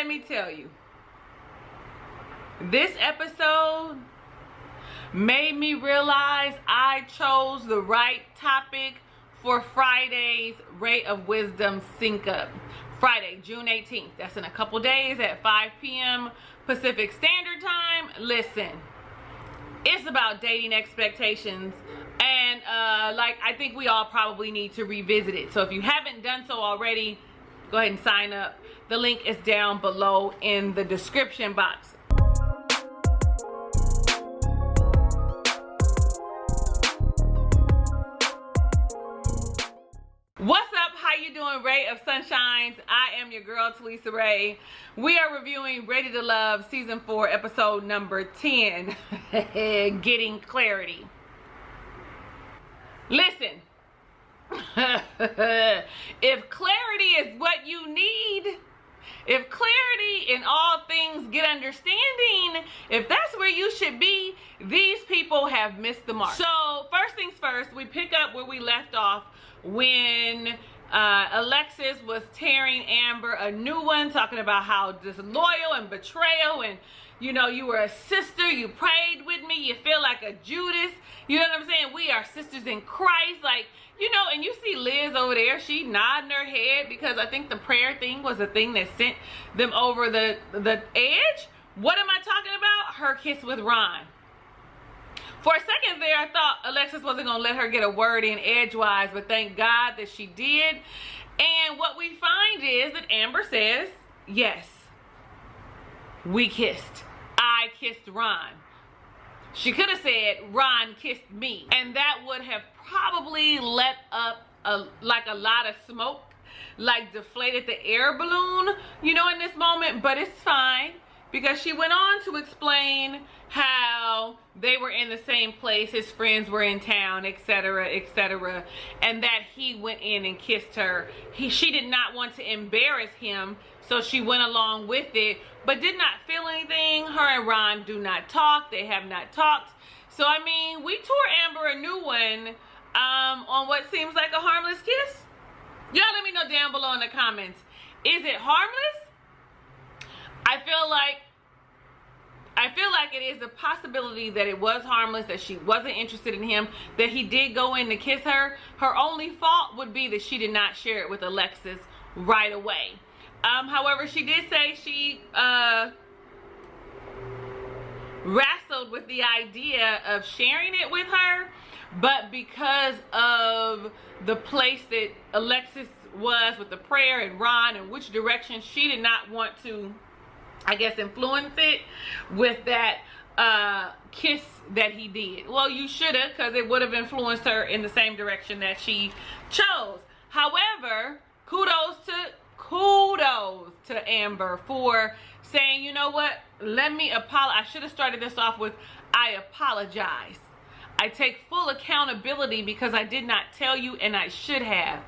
let me tell you, this episode made me realize I chose the right topic for Friday's Ray of Wisdom Sync Up. Friday, June 18th. That's in a couple days at 5 p.m. Pacific Standard Time. Listen, it's about dating expectations, and I think we all probably need to revisit it. So if you haven't done so already, go ahead and sign up. The link is down below in the description box. What's up? How you doing, Ray of Sunshines? I am your girl, Talisa Ray. We are reviewing Ready to Love Season 4, Episode number 10, Getting Clarity. Listen, if clarity is what you need, if clarity in all things get understanding, if that's where you should be, these people have missed the mark. So first things first, we pick up where we left off when Alexis was tearing Amber a new one, talking about how disloyal and betrayal, and you know, you were a sister, you prayed with me, you feel like a Judas, you know what I'm saying? We are sisters in Christ, like, you know. And you see Liz over there, she nodding her head because I think the prayer thing was the thing that sent them over the edge. What am I talking about? Her kiss with Ron. For a second there, I thought Alexis wasn't going to let her get a word in edgewise, but thank God that she did. And what we find is that Amber says, yes, we kissed. I kissed Ron. She could have said, Ron kissed me. And that would have probably let up a lot of smoke, like deflated the air balloon, you know, in this moment. But it's fine, because she went on to explain how they were in the same place, his friends were in town, etc., etc., and that he went in and kissed her. She did not want to embarrass him, so she went along with it, but did not feel anything. Her and Ron do not talk. They have not talked. So, I mean, we tore Amber a new one on what seems like a harmless kiss. Y'all let me know down below in the comments. Is it harmless? I feel like it is a possibility that it was harmless, that she wasn't interested in him, that he did go in to kiss her. Her only fault would be that she did not share it with Alexis right away. However, she did say she wrestled with the idea of sharing it with her, but because of the place that Alexis was with the prayer and Ron and which direction, she did not want to, I guess, influence it with that kiss that he did. Well, you should have, because it would have influenced her in the same direction that she chose. However, kudos to Amber for saying, you know what, let me apologize. I should have started this off with, I apologize. I take full accountability because I did not tell you, and I should have.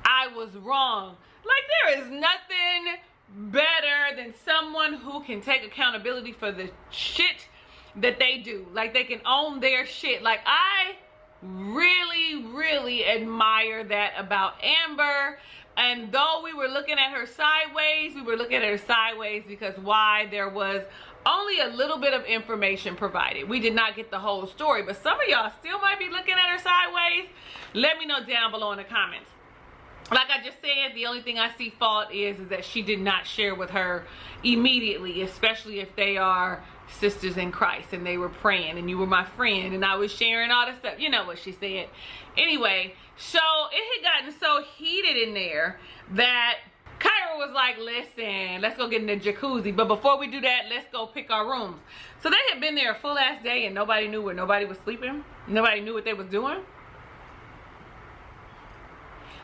I was wrong. Like, there is nothing better than someone who can take accountability for the shit that they do. Like, they can own their shit. Like, I really admire that about Amber. And though we were looking at her sideways, we were looking at her sideways because why? There was only a little bit of information provided. We did not get the whole story, but some of y'all still might be looking at her sideways. Let me know down below in the comments. Like I just said, the only thing I see fault is that she did not share with her immediately, especially if they are sisters in Christ and they were praying and you were my friend and I was sharing all this stuff. You know what she said. Anyway, so it had gotten so heated in there that Kyra was like, listen, let's go get in the jacuzzi. But before we do that, let's go pick our rooms. So they had been there a full ass day and nobody knew where nobody was sleeping. Nobody knew what they was doing.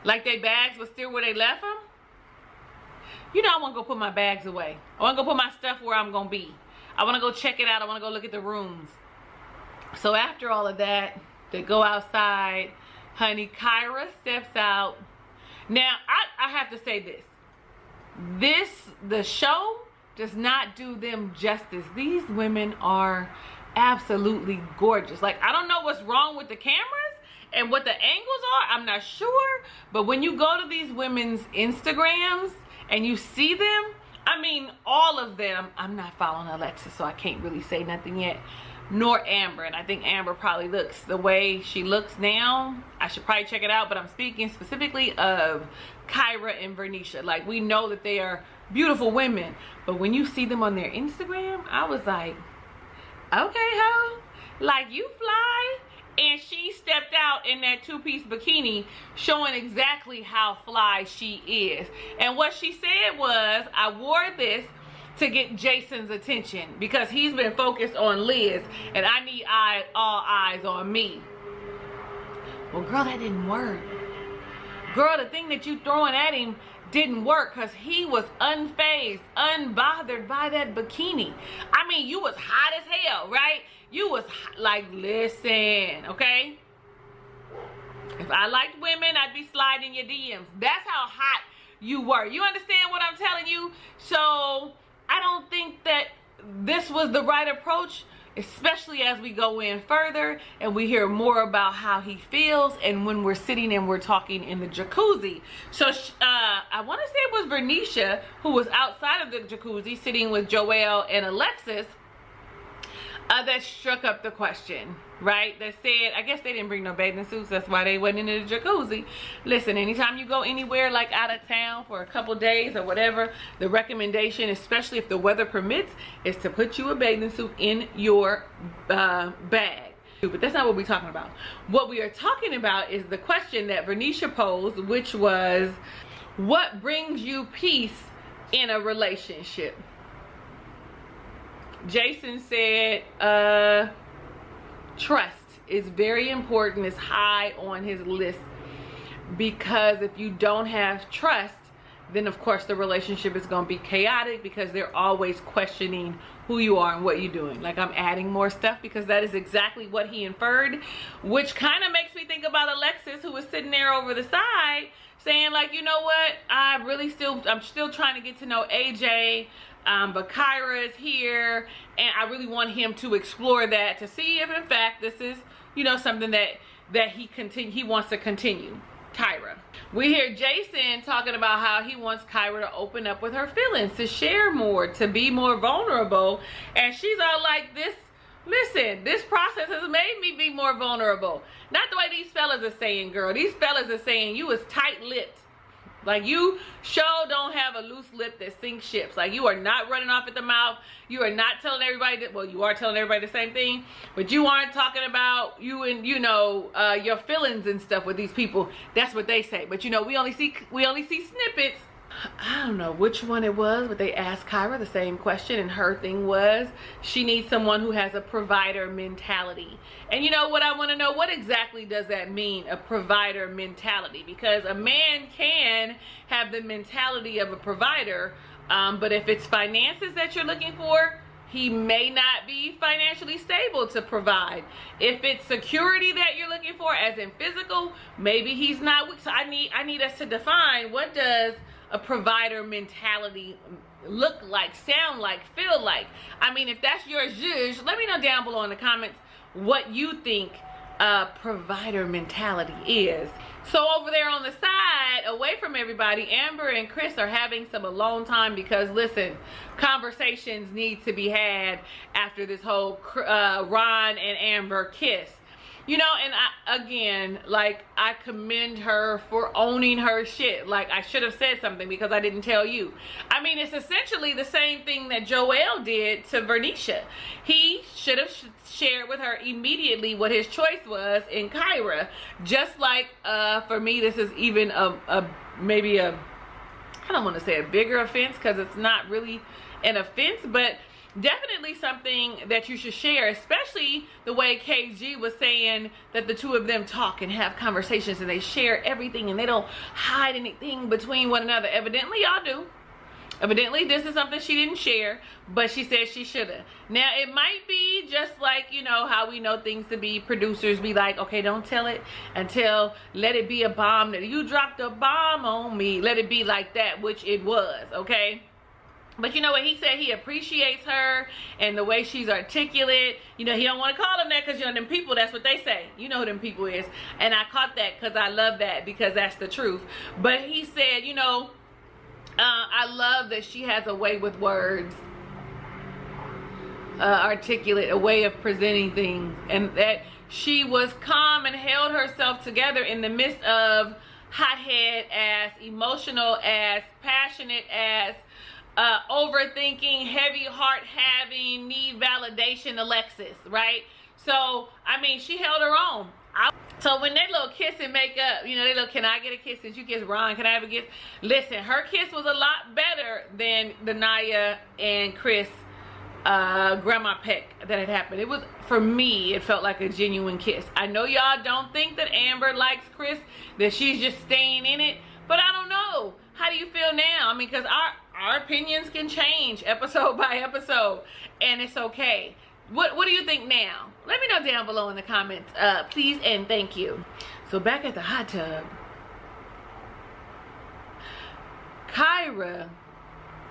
Like their bags was still where they left them. You know, I want to go put my bags away. I want to go put my stuff where I'm going to be. I want to go check it out. I want to go look at the rooms. So after all of that, they go outside. Honey, Kyra steps out. Now, I have to say this. The show does not do them justice. These women are absolutely gorgeous. Like, I don't know what's wrong with the cameras and what the angles are. I'm not sure. But when you go to these women's Instagrams and you see them, I mean, all of them. I'm not following Alexis, so I can't really say nothing yet. Nor Amber. And I think Amber probably looks the way she looks now. I should probably check it out. But I'm speaking specifically of Kyra and Vernisha. Like, we know that they are beautiful women. But when you see them on their Instagram, I was like, okay, ho. Like, you fly. And she stepped out in that two-piece bikini showing exactly how fly she is. And what she said was, I wore this to get Jason's attention because he's been focused on Liz and I need all eyes on me. Well, girl, that didn't work. Girl, the thing that you throwing at him didn't work because he was unfazed, unbothered by that bikini. I mean, you was hot as hell, right? You was like, listen, okay? If I liked women, I'd be sliding your DMs. That's how hot you were. You understand what I'm telling you? So I don't think that this was the right approach, especially as we go in further and we hear more about how he feels and when we're sitting and we're talking in the jacuzzi. So I want to say it was Vernisha who was outside of the jacuzzi sitting with Joelle and Alexis that struck up the question, right? That said, I guess they didn't bring no bathing suits, that's why they went into the jacuzzi. Listen, anytime you go anywhere like out of town for a couple days or whatever, the recommendation, especially if the weather permits, is to put you a bathing suit in your bag. But that's not what we're talking about. What we are talking about is the question that Vernisha posed, which was, what brings you peace in a relationship? Jason said, trust is very important. It's high on his list because if you don't have trust, then of course the relationship is going to be chaotic because they're always questioning who you are and what you're doing. Like, I'm adding more stuff because that is exactly what he inferred, which kind of makes me think about Alexis, who was sitting there over the side saying, like, you know what, I'm still trying to get to know AJ. But Kyra is here and I really want him to explore that to see if in fact this is, you know, something that he wants to continue. Kyra. We hear Jason talking about how he wants Kyra to open up with her feelings, to share more, to be more vulnerable. And she's all like, listen, this process has made me be more vulnerable. Not the way these fellas are saying, girl. These fellas are saying you was tight-lipped. Like, you sure don't have a loose lip that sinks ships. Like, you are not running off at the mouth. You are not telling everybody that, well, you are telling everybody the same thing, but you aren't talking about you and, you know, your feelings and stuff with these people. That's what they say. But, you know, we only see snippets. I don't know which one it was, but they asked Kyra the same question, and her thing was she needs someone who has a provider mentality. And you know what, I want to know, what exactly does that mean, a provider mentality? Because a man can have the mentality of a provider, but if it's finances that you're looking for, he may not be financially stable to provide. If it's security that you're looking for, as in physical, maybe he's not. So I need us to define, what does a provider mentality look like, sound like, feel like? I mean, if that's your zhuzh, let me know down below in the comments what you think provider mentality is. So over there on the side, away from everybody, Amber and Chris are having some alone time because, listen, conversations need to be had after this whole Ron and Amber kiss. You know, and again, like, I commend her for owning her shit. Like, I should have said something because I didn't tell you. I mean, it's essentially the same thing that Joel did to Vernisha. He should have shared with her immediately what his choice was in Kyra. Just like, for me, this is even maybe I don't want to say a bigger offense because it's not really an offense, but definitely something that you should share, especially the way KG was saying that the two of them talk and have conversations and they share everything and they don't hide anything between one another. Evidently y'all do. Evidently this is something she didn't share, but she said she should have. Now it might be just like, you know, how we know things to be, producers be like, okay, don't tell it until, let it be a bomb, that you dropped a bomb on me, let it be like that, which it was, okay? But you know what, he said he appreciates her and the way she's articulate. You know, he don't want to call them that because, you know, them people, that's what they say. You know who them people is. And I caught that because I love that, because that's the truth. But he said, you know, I love that she has a way with words, articulate, a way of presenting things, and that she was calm and held herself together in the midst of hothead ass, emotional ass, passionate ass, overthinking, heavy heart having, need validation Alexis, right? So, I mean, she held her own. So when that little kiss and make up, you know, they little, can I get a kiss since you kiss Ron? Can I have a kiss? Listen, her kiss was a lot better than the Naya and Chris Grandma Peck that had happened. It was, for me, it felt like a genuine kiss. I know y'all don't think that Amber likes Chris, that she's just staying in it, but I don't know. How do you feel now? I mean, because our opinions can change episode by episode, and it's okay. What do you think now? Let me know down below in the comments, please and thank you. So back at the hot tub, Kyra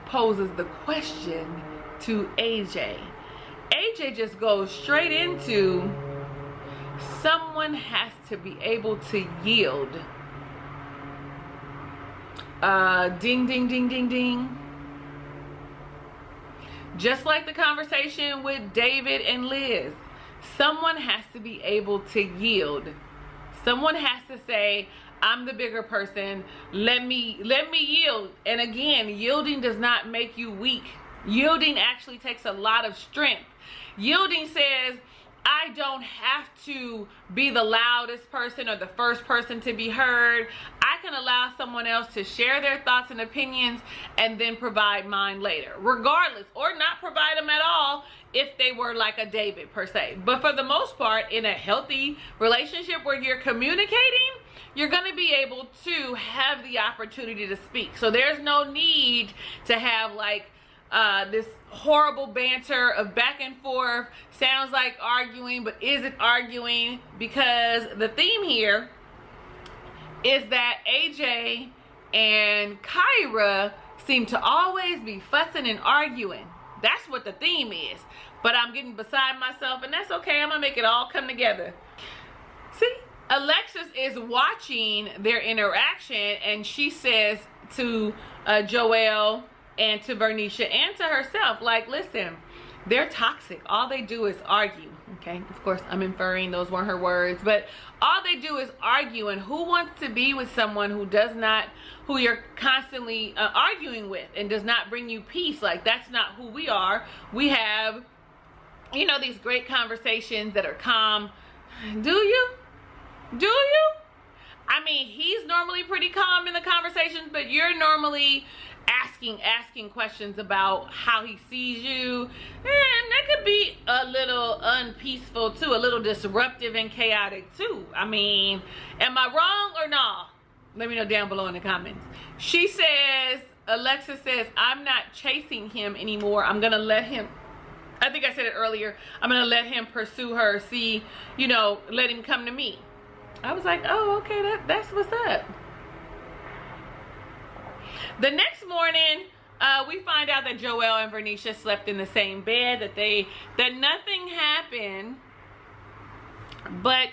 poses the question to AJ. AJ just goes straight into, someone has to be able to yield. Ding, ding, ding, ding, ding. Just like the conversation with David and Liz, someone has to be able to yield. Someone has to say, I'm the bigger person. Let me yield. And again, yielding does not make you weak. Yielding actually takes a lot of strength. Yielding says, I don't have to be the loudest person or the first person to be heard. I can allow someone else to share their thoughts and opinions and then provide mine later, regardless, or not provide them at all if they were like a David per se. But for the most part, in a healthy relationship where you're communicating, you're going to be able to have the opportunity to speak. So there's no need to have like this horrible banter of back and forth. Sounds like arguing, but is it arguing? Because the theme here is that AJ and Kyra seem to always be fussing and arguing. That's what the theme is. But I'm getting beside myself, and that's okay. I'm gonna make it all come together. See, Alexis is watching their interaction, and she says to Joelle and to Vernisha and to herself, like, listen, they're toxic. All they do is argue. Okay, of course, I'm inferring those weren't her words, but all they do is argue. And who wants to be with someone who does not, who you're constantly arguing with and does not bring you peace? Like, that's not who we are. We have, you know, these great conversations that are calm. Do you? Do you? I mean, he's normally pretty calm in the conversations, but you're normally asking questions about how he sees you, and that could be a little unpeaceful too, a little disruptive and chaotic too. I mean, am I wrong or not? Let me know down below in the comments. She says, Alexis says, I'm not chasing him anymore. I'm gonna let him, I think I said it earlier, I'm gonna let him pursue her, see, you know, let him come to me. I was like, oh, okay, that's what's up. The next morning, we find out that Joelle and Vernisha slept in the same bed, that nothing happened, but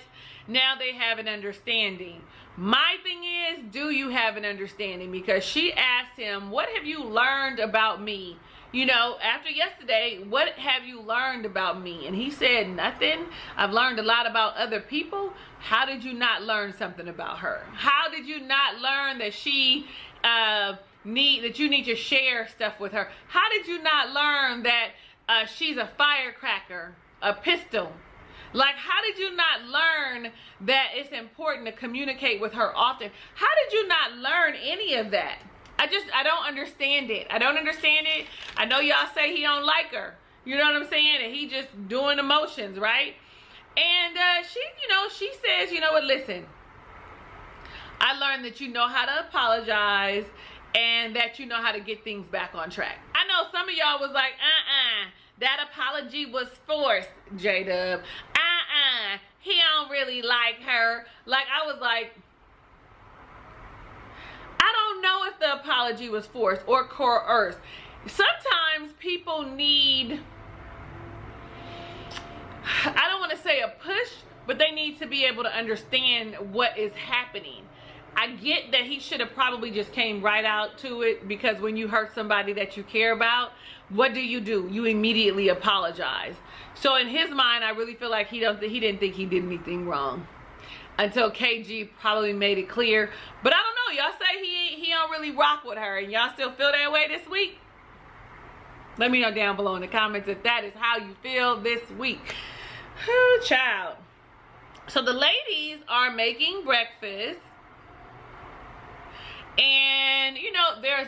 now they have an understanding. My thing is, do you have an understanding? Because she asked him, what have you learned about me? You know, after yesterday, what have you learned about me? And he said, nothing. I've learned a lot about other people. How did you not learn something about her? How did you not learn that she that you need to share stuff with her? How did you not learn that she's a firecracker, a pistol? Like, how did you not learn that it's important to communicate with her often? How did you not learn any of that? I don't understand it. I don't understand it. I know y'all say he don't like her. You know what I'm saying? And he just doing emotions, right? And she says, you know what, listen, I learned that you know how to apologize and that you know how to get things back on track. I know some of y'all was like, that apology was forced, J-Dub. He don't really like her. Like, I was like, I don't know if the apology was forced or coerced. Sometimes people need, I don't want to say a push, but they need to be able to understand what is happening. I get that he should have probably just came right out to it, because when you hurt somebody that you care about, what do? You immediately apologize. So in his mind, I really feel like he didn't think he did anything wrong until KG probably made it clear. But I don't know, y'all say he don't really rock with her, and y'all still feel that way this week? Let me know down below in the comments if that is how you feel this week. Oh, child. So the ladies are making breakfast, and you know, there's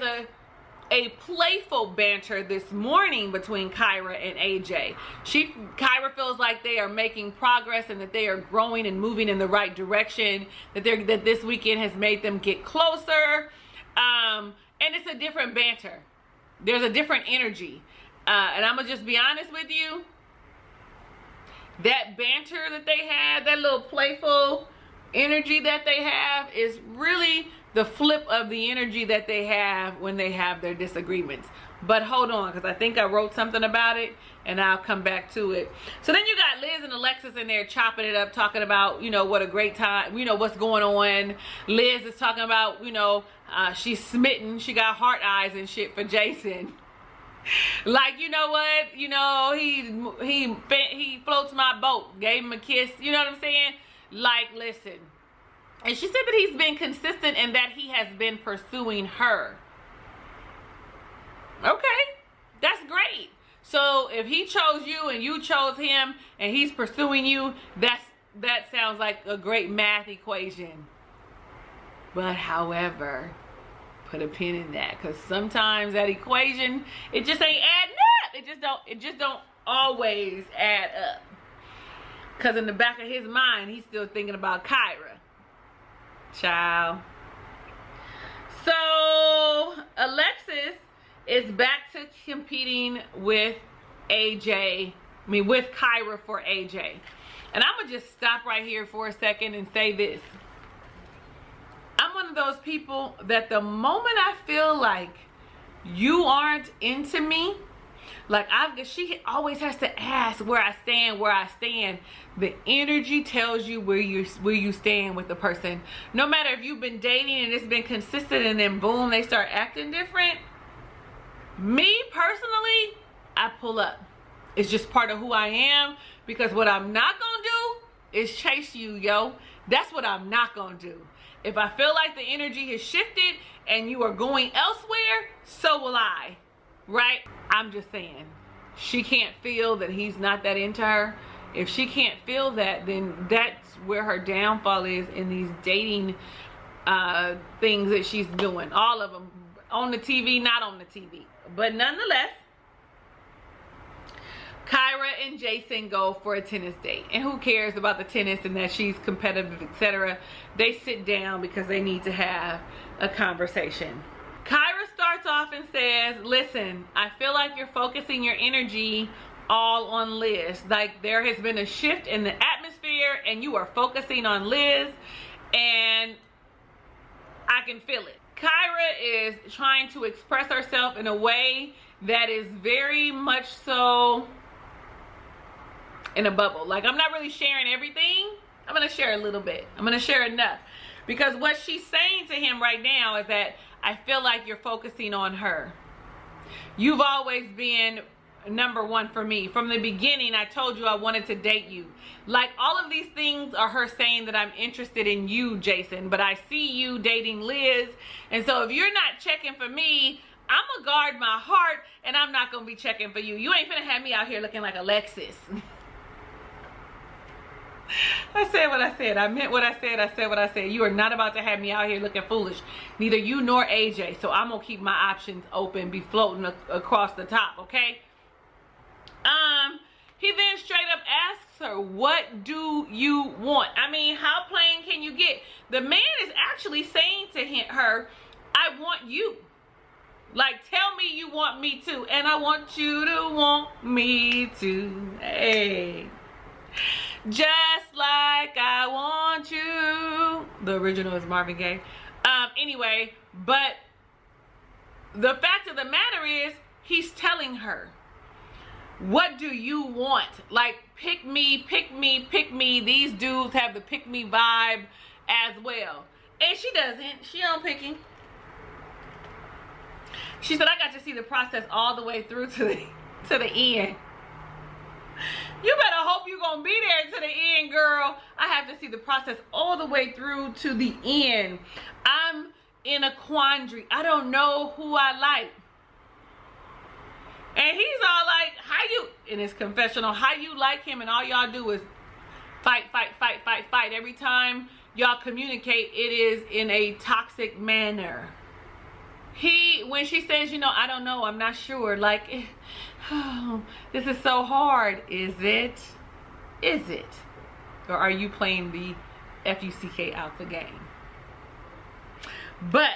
a playful banter this morning between Kyra and AJ. Kyra feels like they are making progress and that they are growing and moving in the right direction, that this weekend has made them get closer, and it's a different banter. There's a different energy, and I'm gonna just be honest with you, that banter that they had, that little playful energy that they have, is really the flip of the energy that they have when they have their disagreements. But hold on, because I think I wrote something about it, and I'll come back to it. So then you got Liz and Alexis in there chopping it up, talking about, you know, what a great time, you know, what's going on. Liz is talking about, you know, she's smitten, she got heart eyes and shit for Jason. Like, you know what, you know, he floats my boat, gave him a kiss, you know what I'm saying? Like, listen. And she said that he's been consistent and that he has been pursuing her. Okay, that's great. So if he chose you and you chose him and he's pursuing you, that sounds like a great math equation. But however, put a pin in that, because sometimes that equation, it just ain't adding up. It just don't always add up. Because in the back of his mind, he's still thinking about Kyra. Child. So Alexis is back to competing with AJ, with Kyra for AJ. And I'm gonna just stop right here for a second and say this. I'm one of those people that the moment I feel like you aren't into me, like she always has to ask where I stand. The energy tells you where you stand with the person. No matter if you've been dating and it's been consistent and then boom, they start acting different. Me personally, I pull up. It's just part of who I am, because what I'm not gonna do is chase you, yo. That's what I'm not gonna do. If I feel like the energy has shifted and you are going elsewhere, so will I. Right? I'm just saying, she can't feel that he's not that into her. If she can't feel that, then that's where her downfall is in these dating things that she's doing. All of them, on the TV, not on the TV. But nonetheless, Kyra and Jason go for a tennis date. And who cares about the tennis and that she's competitive, etc. They sit down because they need to have a conversation. Kyra starts off and says, listen, I feel like you're focusing your energy all on Liz. Like, there has been a shift in the atmosphere and you are focusing on Liz, and I can feel it. Kyra is trying to express herself in a way that is very much so in a bubble. Like, I'm not really sharing everything. I'm going to share a little bit. I'm going to share enough. Because what she's saying to him right now is that I feel like you're focusing on her. You've always been number one for me. From the beginning, I told you I wanted to date you. Like, all of these things are her saying that I'm interested in you, Jason. But I see you dating Liz. And so if you're not checking for me, I'm going to guard my heart and I'm not going to be checking for you. You ain't finna have me out here looking like Alexis. I said what I said. I meant what I said. I said what I said. You are not about to have me out here looking foolish. Neither you nor AJ. So I'm going to keep my options open. Be floating across the top. Okay? He then straight up asks her, what do you want? I mean, how plain can you get? The man is actually saying to her, I want you. Like, tell me you want me too. And I want you to want me too. Hey. Just like I want you. The original is Marvin Gaye. Anyway, but the fact of the matter is, he's telling her, what do you want? Like, pick me, pick me, pick me. These dudes have the pick me vibe as well. And she doesn't. She don't picking. She said, I got to see the process all the way through to the end. You better hope you're going to be there to the end, girl. I have to see the process all the way through to the end. I'm in a quandary. I don't know who I like. And he's all like, how you, in his confessional, how you like him and all y'all do is fight, fight, fight, fight, fight. Every time y'all communicate, it is in a toxic manner. When she says, you know, I don't know, I'm not sure, like, oh, this is so hard. Is it? Is it? Or are you playing the F-U-C-K out the game? But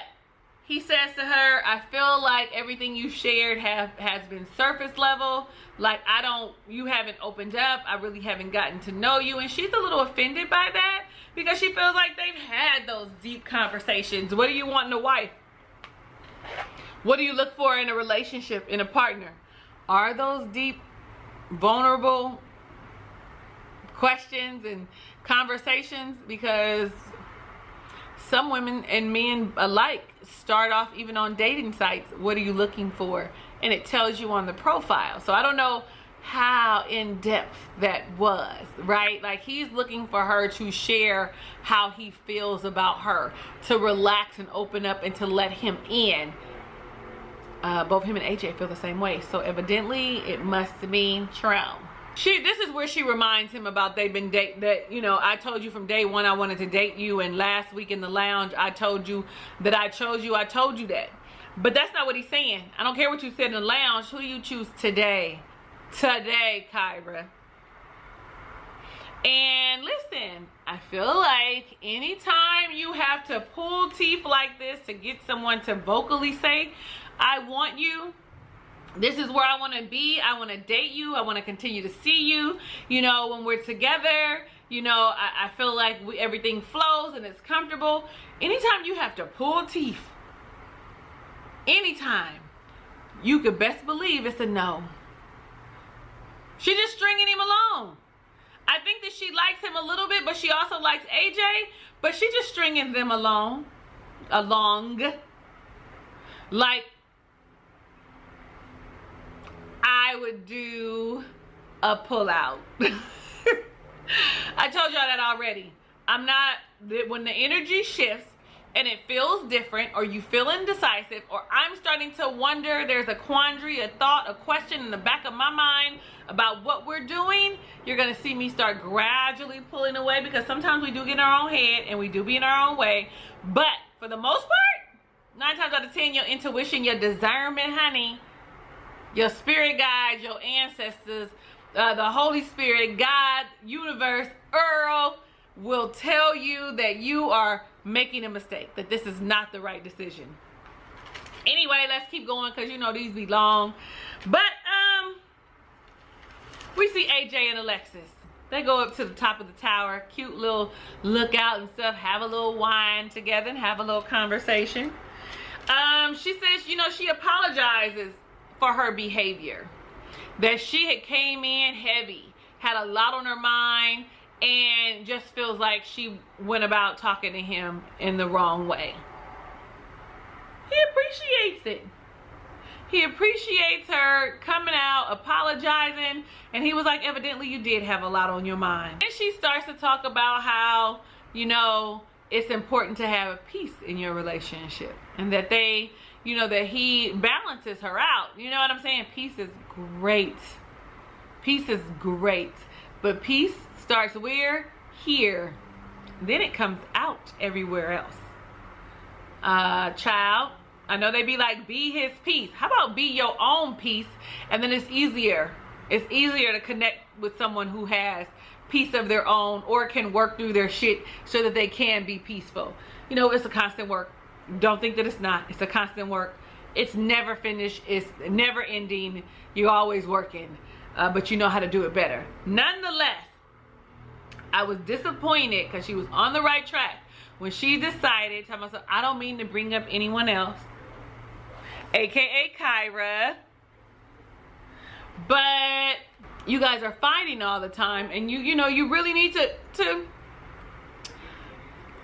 he says to her, I feel like everything you shared has been surface level. Like, you haven't opened up. I really haven't gotten to know you. And she's a little offended by that because she feels like they've had those deep conversations. What do you want in a wife? What do you look for in a relationship, in a partner? Are those deep, vulnerable questions and conversations? Because some women and men alike start off even on dating sites. What are you looking for? And it tells you on the profile. So I don't know how in depth that was, right? Like, he's looking for her to share how he feels about her, to relax and open up and to let him in. Both him and AJ feel the same way. So evidently it must mean true. This is where she reminds him about they've been dating, that, you know, I told you from day one I wanted to date you, and last week in the lounge I told you that I chose you. I told you that. But that's not what he's saying. I don't care what you said in the lounge. Who you choose today? Today, Kyra. And listen, I feel like anytime you have to pull teeth like this to get someone to vocally say, I want you, this is where I want to be, I want to date you, I want to continue to see you, you know, when we're together, you know, I feel like everything flows and it's comfortable. Anytime you have to pull teeth, anytime, you could best believe it's a no. She's just stringing him along. I think that she likes him a little bit, but she also likes AJ, but she's just stringing them along. Like, I would do a pullout. I told y'all that already. I'm not, when the energy shifts and it feels different, or you feel indecisive, or I'm starting to wonder, there's a quandary, a thought, a question in the back of my mind about what we're doing, you're going to see me start gradually pulling away, because sometimes we do get in our own head and we do be in our own way. But for the most part, 9 times out of 10, your intuition, your discernment, honey, your spirit guides, your ancestors, the Holy Spirit, God, universe, Earl, will tell you that you are making a mistake, that this is not the right decision. Anyway, let's keep going, because you know these be long. But we see AJ and Alexis. They go up to the top of the tower, cute little lookout and stuff, have a little wine together and have a little conversation. She says, you know, she apologizes for her behavior, that she had came in heavy, had a lot on her mind, and just feels like she went about talking to him in the wrong way. He appreciates it. He appreciates her coming out, apologizing, and he was like, evidently you did have a lot on your mind. And she starts to talk about how, you know, it's important to have peace in your relationship, and that they, you know, that he balances her out. You know what I'm saying? Peace is great. Peace is great. But peace starts where? Here. Then it comes out everywhere else. Child, I know they be like, be his peace. How about be your own peace? And then it's easier. It's easier to connect with someone who has peace of their own, or can work through their shit so that they can be peaceful. You know, it's a constant work. Don't think that it's not. It's a constant work. It's never finished. It's never ending. You're always working. But you know how to do it better. Nonetheless, I was disappointed, because she was on the right track when she decided, tell myself, I don't mean to bring up anyone else, aka Kyra, but you guys are fighting all the time, and you know, you really need to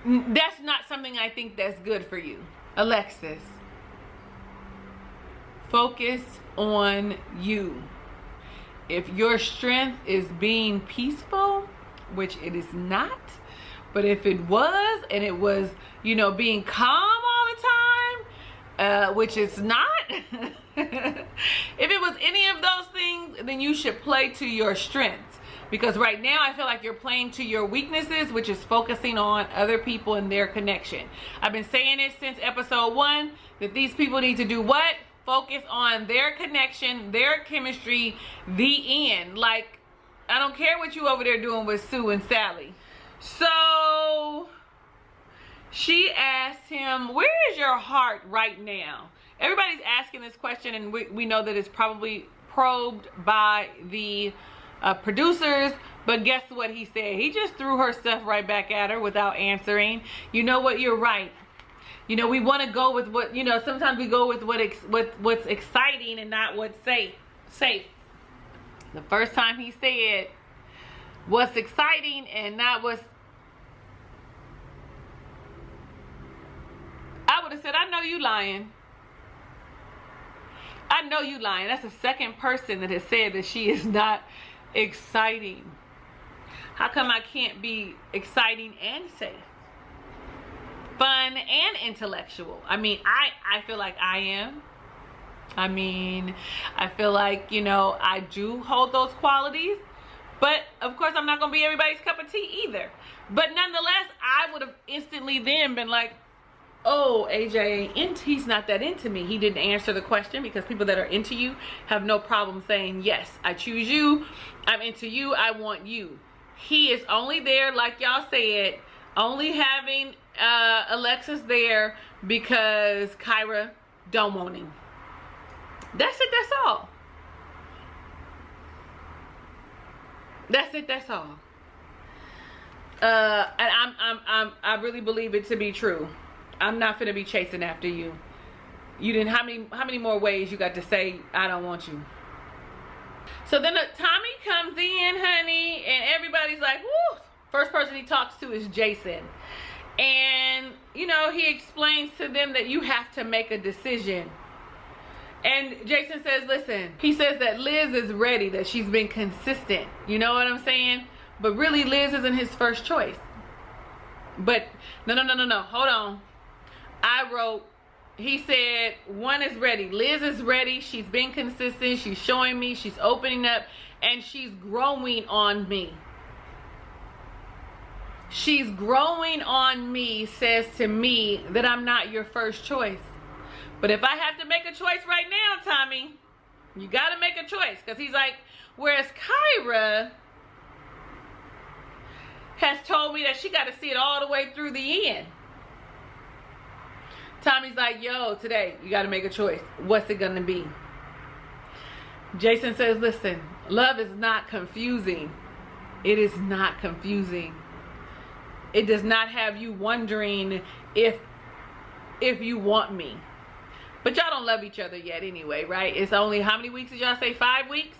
that's not something I think that's good for you. Alexis, focus on you. If your strength is being peaceful, which it is not, but if it was, and it was, you know, being calm all the time, which it's not, if it was any of those things, then you should play to your strengths. Because right now I feel like you're playing to your weaknesses, which is focusing on other people and their connection. I've been saying it since episode 1 that these people need to do what? Focus on their connection, their chemistry, the end. Like, I don't care what you over there doing with Sue and Sally. So she asked him, where is your heart right now? Everybody's asking this question, and we know that it's probably probed by the producers, but guess what he said? He just threw her stuff right back at her without answering. You know what? You're right. You know, we want to go with what, you know, sometimes we go with what's exciting and not what's safe. The first time he said what's exciting and not what's, I would have said, I know you lying. I know you lying. That's the second person that has said that she is not exciting. How come I can't be exciting and safe, fun and intellectual? I mean, I feel like I am. I mean, I feel like, you know, I do hold those qualities, but of course I'm not gonna be everybody's cup of tea either. But nonetheless, I would have instantly then been like, oh, AJ, he's not that into me. He didn't answer the question, because people that are into you have no problem saying, yes, I choose you, I'm into you, I want you. He is only there, like y'all said, only having Alexis there because Kyra don't want him. That's it, that's all. That's it, that's all. And I really believe it to be true. I'm not gonna be chasing after you. You didn't, how many more ways you got to say I don't want you? So then Tommy comes in, honey, and everybody's like, woo. First person he talks to is Jason. And, you know, he explains to them that you have to make a decision. And Jason says, listen, he says that Liz is ready, that she's been consistent. You know what I'm saying? But really, Liz isn't his first choice. But, no, hold on. I wrote, he said, one is ready. Liz is ready. She's been consistent. She's showing me. She's opening up. And she's growing on me. She's growing on me says to me that I'm not your first choice. But if I have to make a choice right now, Tommy, you got to make a choice. Because he's like, whereas Kyra has told me that she got to see it all the way through the end. Tommy's like, yo, today you got to make a choice. What's it going to be? Jason says, listen, love is not confusing. It is not confusing. It does not have you wondering if you want me. But y'all don't love each other yet anyway, right? It's only, how many weeks did y'all say? 5 weeks?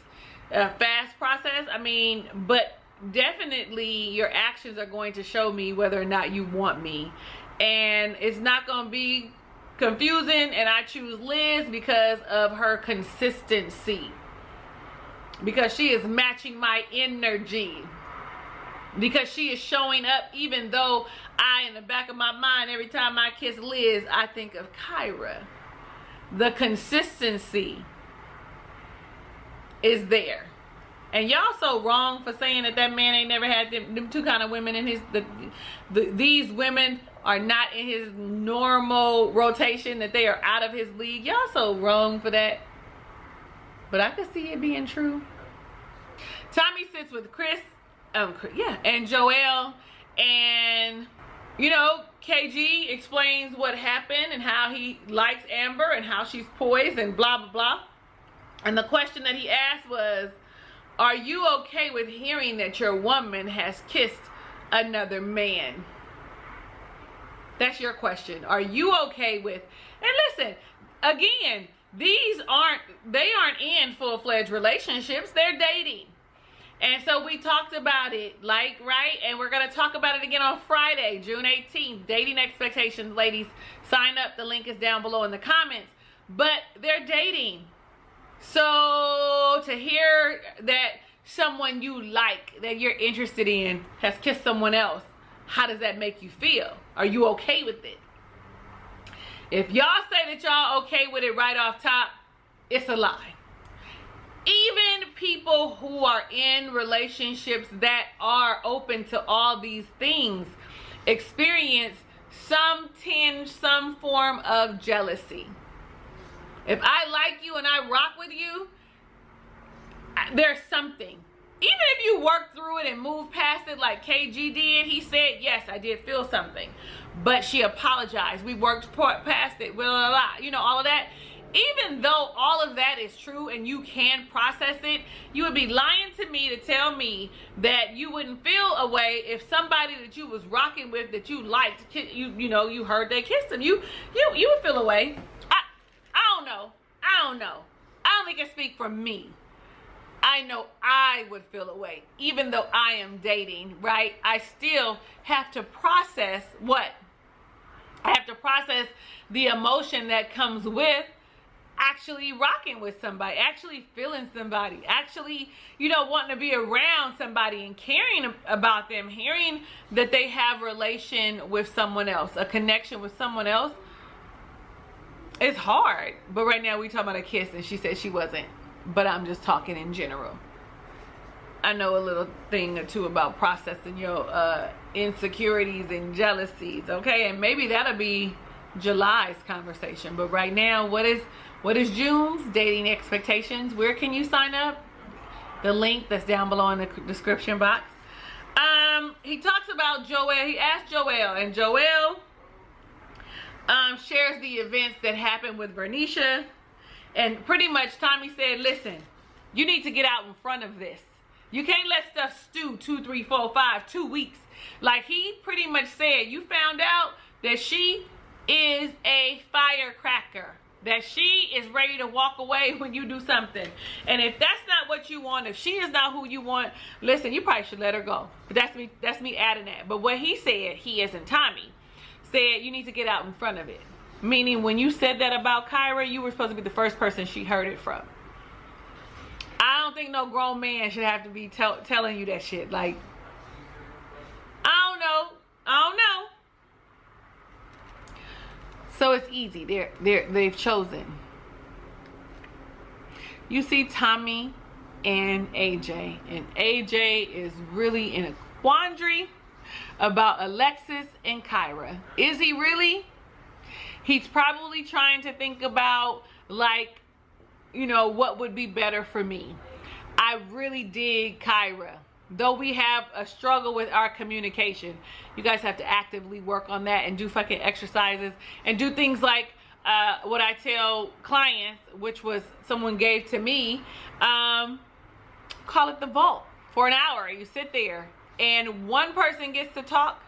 Fast process. I mean, but definitely your actions are going to show me whether or not you want me. And it's not going to be confusing. And I choose Liz because of her consistency. Because she is matching my energy. Because she is showing up, even though in the back of my mind, every time I kiss Liz, I think of Kyra. The consistency is there. And y'all so wrong for saying that man ain't never had them two kind of women in his, these women are not in his normal rotation, that they are out of his league. Y'all so wrong for that. But I could see it being true. Tommy sits with Chris, and Joelle, and you know, KG explains what happened and how he likes Amber and how she's poised and blah blah blah. And the question that he asked was, are you okay with hearing that your woman has kissed another man? That's your question. Are you okay with, and listen, again, they aren't in full-fledged relationships, they're dating. And so we talked about it, like, right? And we're going to talk about it again on Friday, June 18th. Dating expectations, ladies. Sign up. The link is down below in the comments. But they're dating. So to hear that someone you like, that you're interested in, has kissed someone else, how does that make you feel? Are you okay with it? If y'all say that y'all okay with it right off top, it's a lie. Even people who are in relationships that are open to all these things experience some tinge, some form of jealousy. If I like you and I rock with you, there's something. Even if you work through it and move past it like KG did, he said, yes, I did feel something. But she apologized. We worked past it, blah, blah, blah. You know, all of that. Even though all of that is true and you can process it, you would be lying to me to tell me that you wouldn't feel a way if somebody that you was rocking with, that you liked, you know, you heard they kissed him. You would feel a way. I don't know. I don't think I speak for me. I know I would feel a way, even though I am dating, right? I still have to process what? I have to process the emotion that comes with actually rocking with somebody, actually feeling somebody, actually, you know, wanting to be around somebody and caring about them, hearing that they have relation with someone else, a connection with someone else. It's hard. But right now we talking about a kiss, and she said she wasn't. But I'm just talking in general. I know a little thing or two about processing your insecurities and jealousies, okay? And maybe that'll be July's conversation. But right now, what is June's dating expectations? Where can you sign up? The link that's down below in the description box. He talks about Joel. He asked Joel, and Joel shares the events that happened with Vernisha. And pretty much Tommy said, listen, you need to get out in front of this. You can't let stuff stew 2, 3, 4, 5, 2 weeks. Like he pretty much said, you found out that she is a firecracker. That she is ready to walk away when you do something. And if that's not what you want, if she is not who you want, listen, you probably should let her go. But that's me adding that. But what he said, he isn't Tommy, said you need to get out in front of it. Meaning when you said that about Kyra, you were supposed to be the first person she heard it from. I don't think no grown man should have to be telling you that shit. Like, I don't know. So it's easy. They've chosen. You see Tommy and AJ. And AJ is really in a quandary about Alexis and Kyra. Is he really? He's probably trying to think about, like, you know, what would be better for me. I really dig Kyra. Though we have a struggle with our communication, you guys have to actively work on that and do fucking exercises and do things like what I tell clients, which was someone gave to me, call it the vault. For an hour, you sit there and one person gets to talk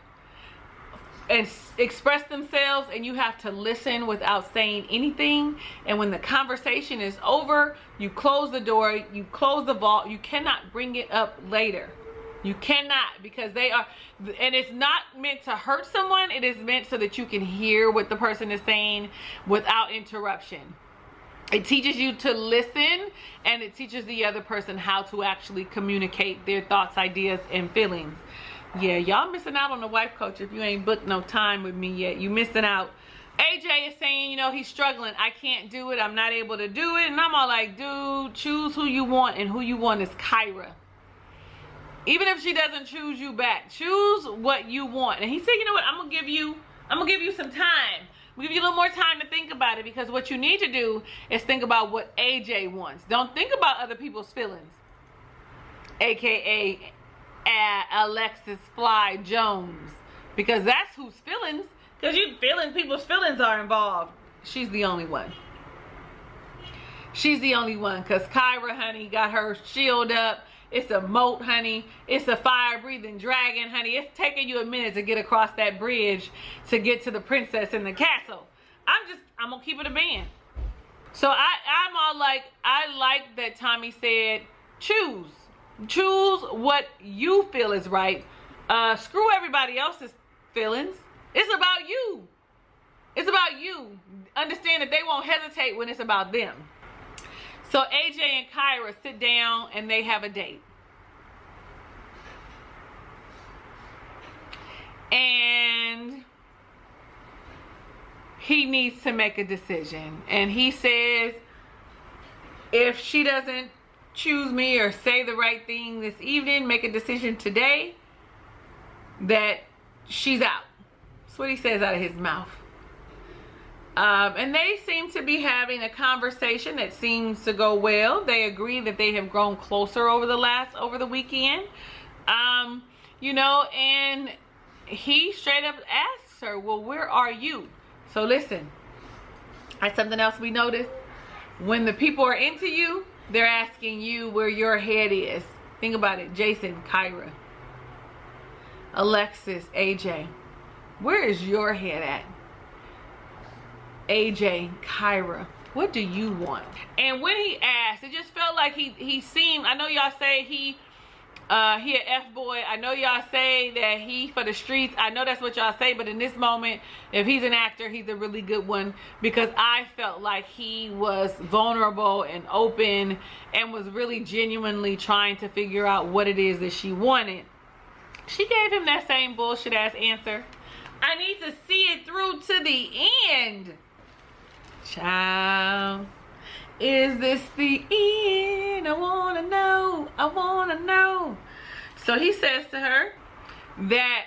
and express themselves, and you have to listen without saying anything. And when the conversation is over, you close the door, you close the vault. You cannot bring it up later. You cannot, because they are, and it's not meant to hurt someone. It is meant so that you can hear what the person is saying without interruption. It teaches you to listen, and it teaches the other person how to actually communicate their thoughts, ideas, and feelings. Yeah, y'all missing out on the wife coach if you ain't booked no time with me yet. You missing out. AJ is saying, you know, he's struggling. I can't do it. I'm not able to do it. And I'm all like, dude, choose who you want, and who you want is Kyra. Even if she doesn't choose you back, choose what you want. And he said, you know what? I'm gonna give you some time. We'll give you a little more time to think about it, because what you need to do is think about what AJ wants. Don't think about other people's feelings. AKA Alexis Fly Jones, because that's whose feelings, because people's feelings are involved. She's the only one. She's the only one, because Kyra, honey, got her shield up. It's a moat, honey. It's a fire-breathing dragon, honey. It's taking you a minute to get across that bridge to get to the princess in the castle. I'm gonna keep it a band. So I'm all like, I like that Tommy said choose. Choose what you feel is right. Screw everybody else's feelings. It's about you. It's about you. Understand that they won't hesitate when it's about them. So AJ and Kyra sit down and they have a date. And he needs to make a decision. And he says, if she doesn't choose me or say the right thing this evening, make a decision today, that she's out. That's what he says out of his mouth. And they seem to be having a conversation that seems to go well. They agree that they have grown closer over the weekend. You know, and he straight up asks her, well, where are you? So listen, that's something else we noticed. When the people are into you, they're asking you where your head is. Think about it. Jason, Kyra, Alexis, AJ. Where is your head at? AJ, Kyra, what do you want? And when he asked, it just felt like he seemed, I know y'all say he an F-boy. I know y'all say that he for the streets. I know that's what y'all say, but in this moment, if he's an actor, he's a really good one, because I felt like he was vulnerable and open and was really genuinely trying to figure out what it is that she wanted. She gave him that same bullshit ass answer. I need to see it through to the end. Child, is this the end? I wanna know. I wanna know. So he says to her that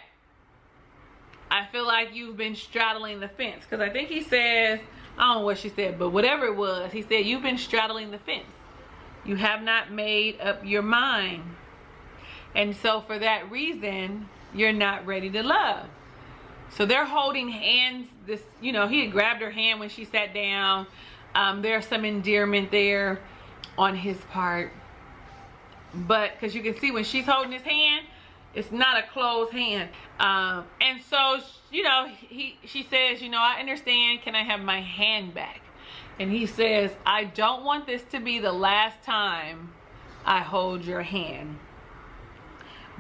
I feel like you've been straddling the fence. Because I think he says, I don't know what she said, but whatever it was, he said, you've been straddling the fence. You have not made up your mind. And so for that reason, you're not ready to love. So they're holding hands. This, you know, he had grabbed her hand when she sat down. There's some endearment there on his part. But because you can see when she's holding his hand, it's not a closed hand. And so, you know, she says, you know, I understand. Can I have my hand back? And he says, I don't want this to be the last time I hold your hand.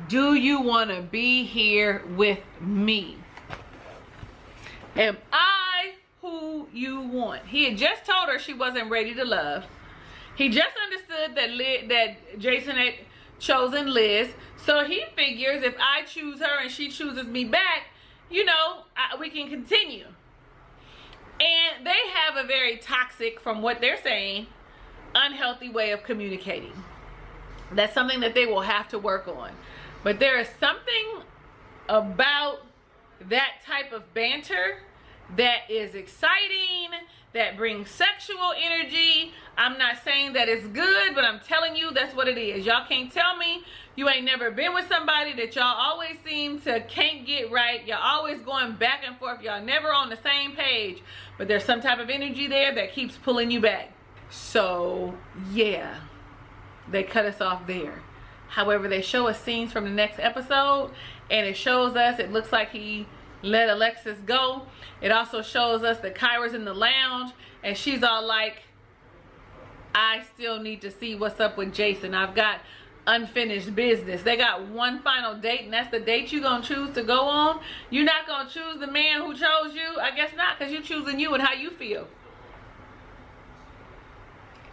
Do you want to be here with me? Am I who you want? He had just told her she wasn't ready to love. He just understood that Jason had chosen Liz. So he figures if I choose her and she chooses me back, you know, we can continue. And they have a very toxic, from what they're saying, unhealthy way of communicating. That's something that they will have to work on. But there is something about that type of banter that is exciting, that brings sexual energy. I'm not saying that it's good, but I'm telling you that's what it is. Y'all can't tell me you ain't never been with somebody that y'all always seem to can't get right. Y'all always going back and forth. Y'all never on the same page, but there's some type of energy there that keeps pulling you back. So yeah, they cut us off there. However, they show us scenes from the next episode, and it shows us, it looks like he let Alexis go. It also shows us that Kyra's in the lounge, and she's all like, I still need to see what's up with Jason. I've got unfinished business. They got one final date, and that's the date you're going to choose to go on. You're not going to choose the man who chose you? I guess not, because you're choosing you and how you feel.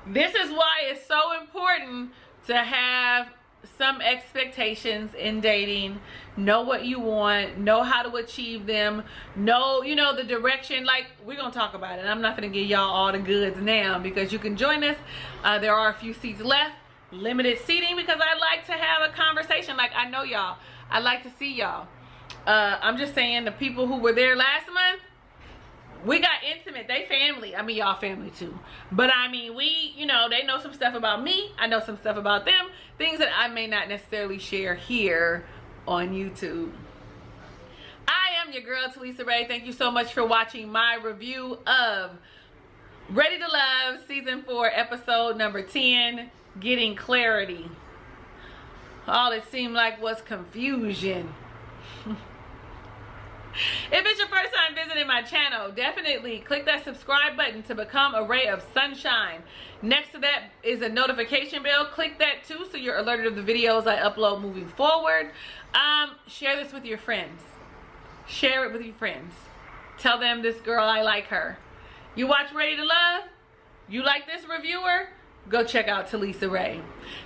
This is why it's so important to have some expectations in dating. Know what you want, know how to achieve them, know, you know, the direction. Like, we're gonna talk about it. I'm not gonna give y'all all the goods now, because you can join us. There are a few seats left, limited seating, because I like to have a conversation. Like, I know y'all, I like to see y'all. I'm just saying, the people who were there last month, we got intimate. They family. I mean, y'all family too. But I mean, we, you know, they know some stuff about me. I know some stuff about them. Things that I may not necessarily share here on YouTube. I am your girl, Talisa Ray. Thank you so much for watching my review of Ready to Love Season 4, Episode number 10, Getting Clarity. All it seemed like was confusion. If it's your first time visiting my channel, definitely click that subscribe button to become a ray of sunshine. Next to that is a notification bell. Click that too so you're alerted of the videos I upload moving forward. Share this with your friends. Share it with your friends. Tell them this girl, I like her. You watch Ready to Love? You like this reviewer? Go check out Talisa Ray.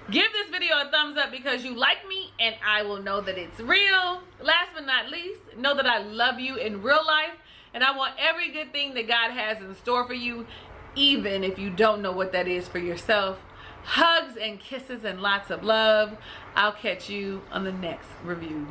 Give this video a thumbs up because you like me and I will know that it's real. Last but not least, know that I love you in real life and I want every good thing that God has in store for you, even if you don't know what that is for yourself. Hugs and kisses and lots of love. I'll catch you on the next review.